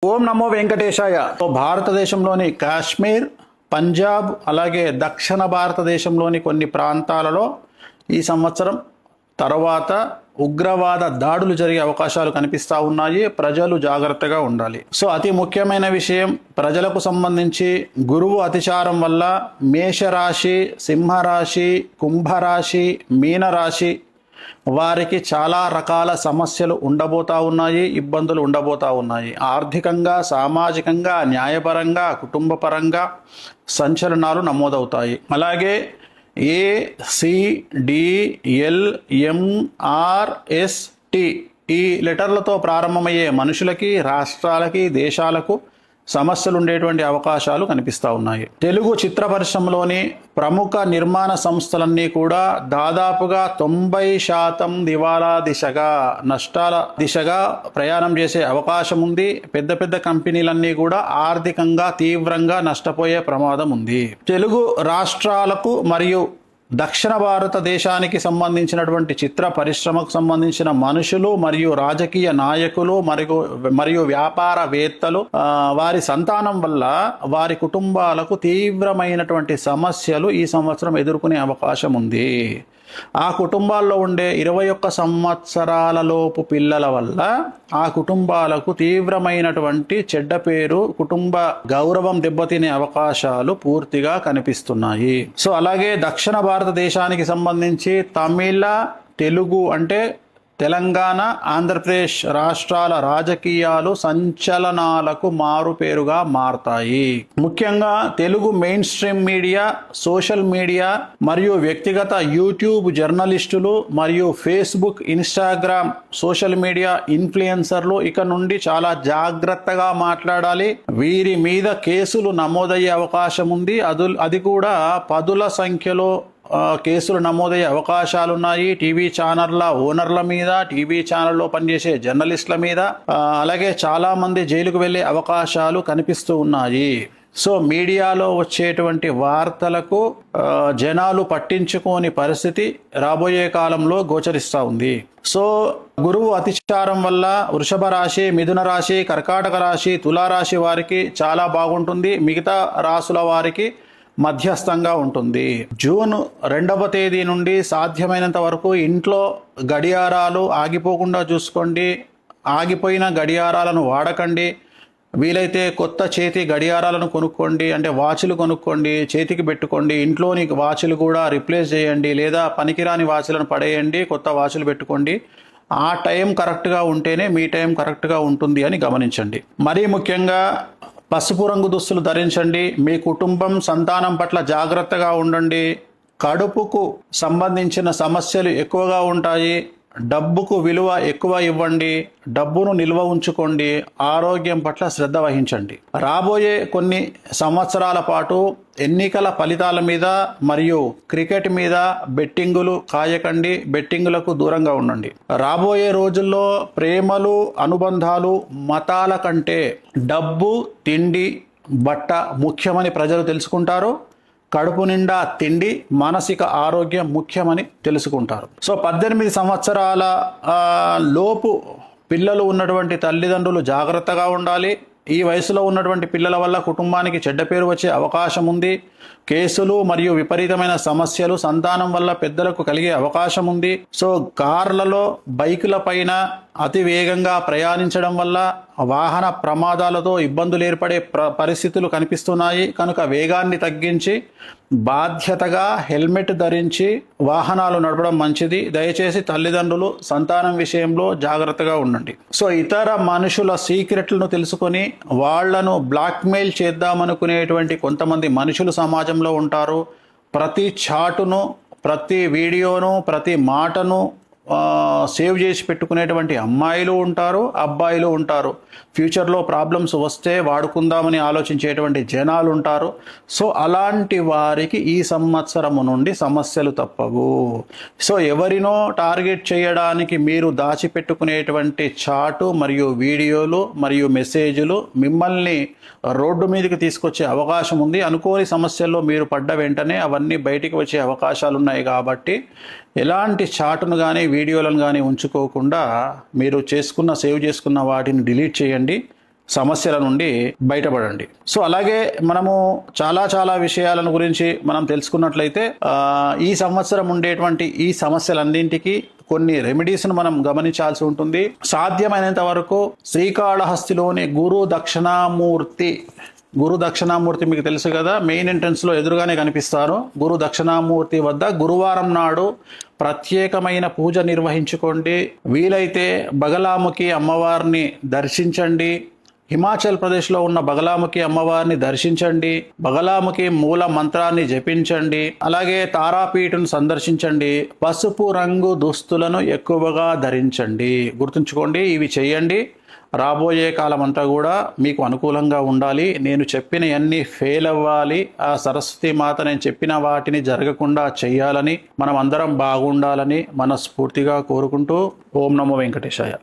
ఓం నమో వెంకటేశాయ. భారతదేశంలోని కాశ్మీర్, పంజాబ్ అలాగే దక్షిణ భారతదేశంలోని కొన్ని ప్రాంతాలలో ఈ సంవత్సరం తర్వాత ఉగ్రవాద దాడులు జరిగే అవకాశాలు కనిపిస్తూ ఉన్నాయి. ప్రజలు జాగ్రత్తగా ఉండాలి. సో అతి ముఖ్యమైన విషయం, ప్రజలకు సంబంధించి గురువు అతిచారం వల్ల మేషరాశి, సింహరాశి, కుంభరాశి, మీనరాశి వారికి చాలా రకాల సమస్యలు ఉండబోతా ఉన్నాయి, ఇబ్బందులు ఉండబోతా ఉన్నాయి. ఆర్థికంగా, సామాజికంగా, న్యాయపరంగా, కుటుంబపరంగా సంచలనాలు నమోదవుతాయి. అలాగే ACDLMRST ఈ లెటర్లతో ప్రారంభమయ్యే మనుషులకి, రాష్ట్రాలకి, దేశాలకు సమస్యలు ఉండేటువంటి అవకాశాలు కనిపిస్తూ ఉన్నాయి. తెలుగు చిత్ర పరిశ్రమలోని ప్రముఖ నిర్మాణ సంస్థలన్నీ కూడా దాదాపుగా 90% దివాలా దిశగా, నష్టాల దిశగా ప్రయాణం చేసే అవకాశం ఉంది. పెద్ద పెద్ద కంపెనీలన్నీ కూడా ఆర్థికంగా తీవ్రంగా నష్టపోయే ప్రమాదం ఉంది. తెలుగు రాష్ట్రాలకు మరియు దక్షిణ భారతదేశానికి సంబంధించినటువంటి చిత్ర పరిశ్రమకు సంబంధించిన మనుషులు మరియు రాజకీయ నాయకులు మరియు వ్యాపారవేత్తలు వారి సంతానం వల్ల వారి కుటుంబాలకు తీవ్రమైనటువంటి సమస్యలు ఈ సంవత్సరం ఎదుర్కొనే అవకాశం ఉంది. ఆ కుటుంబాల్లో ఉండే 21 సంవత్సరాల లోపు పిల్లల వల్ల ఆ కుటుంబాలకు తీవ్రమైనటువంటి చెడ్డ పేరు, కుటుంబ గౌరవం దెబ్బతినే అవకాశాలు పూర్తిగా కనిపిస్తున్నాయి. సో అలాగే దక్షిణ భారతదేశానికి సంబంధించి తమిళ, తెలుగు అంటే తెలంగాణ, ఆంధ్రప్రదేశ్ రాష్ట్రాల రాజకీయాలు సంచలనాలకు మారుపేరుగా మారతాయి. ముఖ్యంగా Telugu main stream media, social media మరియు వ్యక్తిగత యూట్యూబ్ జర్నలిస్టులు మరియు ఫేస్బుక్, ఇన్స్టాగ్రామ్ సోషల్ మీడియా ఇన్ఫ్లుయెన్సర్లు ఇక నుండి చాలా జాగ్రత్తగా మాట్లాడాలి. వీరి మీద కేసులు నమోదయ్యే అవకాశం ఉంది. అది కూడా పదుల సంఖ్యలో కేసులు నమోదయ్యే అవకాశాలున్నాయి. టీవీ ఛానళ్ల ఓనర్ల మీద, టీవీ ఛానల్లో పనిచేసే జర్నలిస్టుల మీద, అలాగే చాలా మంది జైలుకు వెళ్లే అవకాశాలు కనిపిస్తూ ఉన్నాయి. సో మీడియాలో వచ్చేటువంటి వార్తలకు జనాలు పట్టించుకోని పరిస్థితి రాబోయే కాలంలో గోచరిస్తూ ఉంది. సో గురువు అతిచారం వల్ల వృషభ రాశి, మిథున రాశి, కర్కాటక రాశి, తులారాశి వారికి చాలా బాగుంటుంది. మిగతా రాశుల వారికి మధ్యస్థంగా ఉంటుంది. జూన్ 2వ తేదీ నుండి సాధ్యమైనంత వరకు ఇంట్లో గడియారాలు ఆగిపోకుండా చూసుకోండి. ఆగిపోయిన గడియారాలను వాడకండి. వీలైతే కొత్త చేతి గడియారాలను కొనుక్కోండి, అంటే వాచ్లు కొనుక్కోండి, చేతికి పెట్టుకోండి. ఇంట్లోని వాచ్లు కూడా రిప్లేస్ చేయండి, లేదా పనికిరాని వాచ్లను పడేయండి, కొత్త వాచ్లు పెట్టుకోండి. ఆ టైం కరెక్ట్గా ఉంటేనే మీ టైం కరెక్ట్గా ఉంటుంది అని గమనించండి. మరీ ముఖ్యంగా పసుపు రంగు దుస్తులు ధరించండి. మీ కుటుంబం, సంతానం పట్ల జాగ్రత్తగా ఉండండి. కడుపుకు సంబంధించిన సమస్యలు ఎక్కువగా ఉంటాయి. డబ్బుకు విలువ ఎక్కువ ఇవ్వండి. డబ్బును నిల్వ ఉంచుకోండి. ఆరోగ్యం పట్ల శ్రద్ధ వహించండి. రాబోయే కొన్ని సంవత్సరాల పాటు ఎన్నికల ఫలితాల మీద మరియు క్రికెట్ మీద బెట్టింగులు కాయకండి. బెట్టింగులకు దూరంగా ఉండండి. రాబోయే రోజుల్లో ప్రేమలు, అనుబంధాలు మతాల కంటే డబ్బు, తిండి, బట్ట ముఖ్యమని ప్రజలు తెలుసుకుంటారు. కడుపు నిండా తిండి, మానసిక ఆరోగ్యం ముఖ్యమని తెలుసుకుంటారు. సో 18 సంవత్సరాల లోపు పిల్లలు ఉన్నటువంటి తల్లిదండ్రులు జాగ్రత్తగా ఉండాలి. ఈ వయసులో ఉన్నటువంటి పిల్లల వల్ల కుటుంబానికి చెడ్డ పేరు వచ్చే అవకాశం ఉంది. కేసులు మరియు విపరీతమైన సమస్యలు సంతానం వల్ల పెద్దలకు కలిగే అవకాశం ఉంది. సో కార్లలో, బైకుల పైన అతి వేగంగా ప్రయాణించడం వల్ల వాహన ప్రమాదాలతో ఇబ్బందులు ఏర్పడే పరిస్థితులు కనిపిస్తున్నాయి. కనుక వేగాన్ని తగ్గించి బాధ్యతగా హెల్మెట్ ధరించి వాహనాలు నడపడం మంచిది. దయచేసి తల్లిదండ్రులు సంతానం విషయంలో జాగ్రత్తగా ఉండండి. సో ఇతర మనుషుల సీక్రెట్లను తెలుసుకొని వాళ్లను బ్లాక్మెయిల్ చేద్దామనుకునేటువంటి కొంతమంది మనుషులు సమాజంలో ఉంటారు. ప్రతి చాటును, ప్రతి వీడియోను, ప్రతి మాటను సేవ్ చేసి పెట్టుకునేటువంటి అమ్మాయిలు ఉంటారు, అబ్బాయిలు ఉంటారు. ఫ్యూచర్లో ప్రాబ్లమ్స్ వస్తే వాడుకుందామని ఆలోచించేటువంటి జనాలు ఉంటారు. సో అలాంటి వారికి ఈ సంవత్సరము నుండి సమస్యలు తప్పవు. సో ఎవరినో టార్గెట్ చేయడానికి మీరు దాచిపెట్టుకునేటువంటి చాటు మరియు వీడియోలు మరియు మెసేజ్లు మిమ్మల్ని రోడ్డు మీదకి తీసుకొచ్చే అవకాశం ఉంది. అనుకోని సమస్యల్లో మీరు పడ్డ వెంటనే అవన్నీ బయటికి వచ్చే అవకాశాలు ఉన్నాయి. కాబట్టి ఎలాంటి చాటును కానీ వీడియోలను కానీ ఉంచుకోకుండా మీరు సేవ్ చేసుకున్న వాటిని డిలీట్ చేయండి. సమస్యల నుండి బయటపడండి. సో అలాగే మనము చాలా విషయాలను గురించి మనం తెలుసుకున్నట్లయితే ఈ సంవత్సరం ఉండేటువంటి ఈ సమస్యలన్నింటికి కొన్ని రెమెడీస్ను మనం గమనించాల్సి ఉంటుంది. సాధ్యమైనంత వరకు శ్రీకాళహస్తిలోని గురు దక్షిణామూర్తి మీకు తెలుసు కదా, మెయిన్ ఎంట్రన్స్లో ఎదురుగానే కనిపిస్తారు. గురు దక్షిణామూర్తి వద్ద గురువారం నాడు ప్రత్యేకమైన పూజ నిర్వహించుకోండి. వీలైతే బగలాముఖి అమ్మవారిని దర్శించండి. హిమాచల్ ప్రదేశ్లో ఉన్న బగలాముఖి అమ్మవారిని దర్శించండి. బగలాముఖి మూల మంత్రాన్ని జపించండి. అలాగే తారాపీఠను సందర్శించండి. పసుపు రంగు దుస్తులను ఎక్కువగా ధరించండి. గుర్తుంచుకోండి, ఇవి చేయండి. రాబోయే కాలం అంతా కూడా మీకు అనుకూలంగా ఉండాలి. నేను చెప్పిన అన్ని ఫెయిల్ అవ్వాలి. ఆ సరస్వతి మాత నేను చెప్పిన వాటిని జరగకుండా చెయ్యాలని, మనం అందరం బాగుండాలని మనస్ఫూర్తిగా కోరుకుంటూ ఓం నమో వెంకటేశాయ.